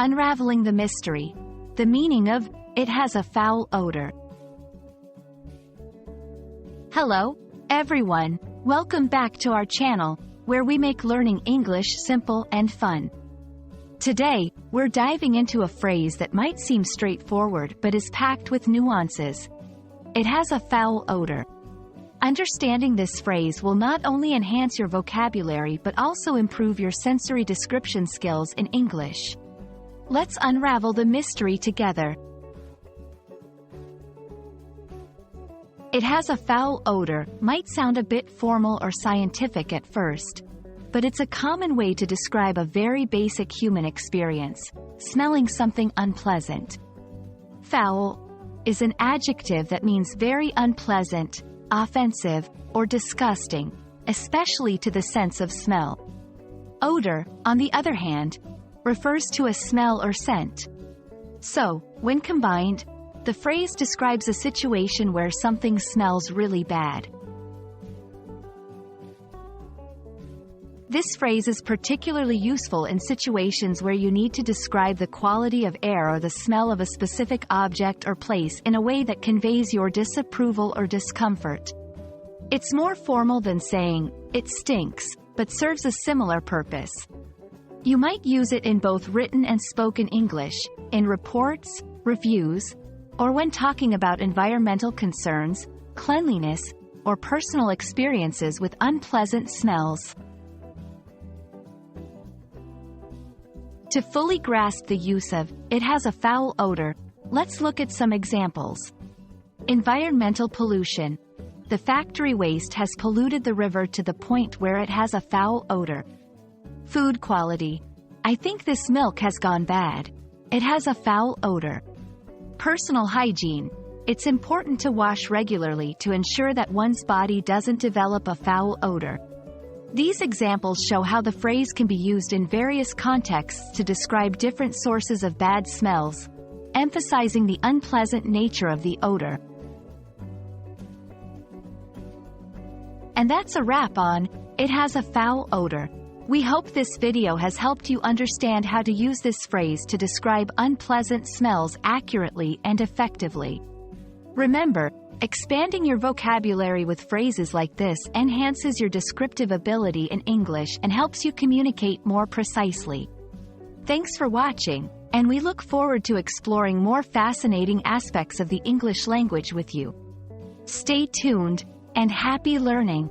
Unraveling the Mystery. The meaning of, it has a foul odor. Hello, everyone. Welcome back to our channel, where we make learning English simple and fun. Today, we're diving into a phrase that might seem straightforward but is packed with nuances. It has a foul odor. Understanding this phrase will not only enhance your vocabulary but also improve your sensory description skills in English. Let's unravel the mystery together. It has a foul odor might sound a bit formal or scientific at first, but it's a common way to describe a very basic human experience, smelling something unpleasant. Foul is an adjective that means very unpleasant, offensive, or disgusting, especially to the sense of smell. Odor, on the other hand, refers to a smell or scent. So, when combined, the phrase describes a situation where something smells really bad. This phrase is particularly useful in situations where you need to describe the quality of air or the smell of a specific object or place in a way that conveys your disapproval or discomfort. It's more formal than saying, "It stinks," but serves a similar purpose. You might use it in both written and spoken English, in reports, reviews, or when talking about environmental concerns, cleanliness, or personal experiences with unpleasant smells. To fully grasp the use of, "it has a foul odor," let's look at some examples. Environmental pollution. The factory waste has polluted the river to the point where it has a foul odor. Food quality. I think this milk has gone bad. It has a foul odor. Personal hygiene. It's important to wash regularly to ensure that one's body doesn't develop a foul odor. These examples show how the phrase can be used in various contexts to describe different sources of bad smells, emphasizing the unpleasant nature of the odor. And that's a wrap on, "It has a foul odor." We hope this video has helped you understand how to use this phrase to describe unpleasant smells accurately and effectively. Remember, expanding your vocabulary with phrases like this enhances your descriptive ability in English and helps you communicate more precisely. Thanks for watching, and we look forward to exploring more fascinating aspects of the English language with you. Stay tuned, and happy learning!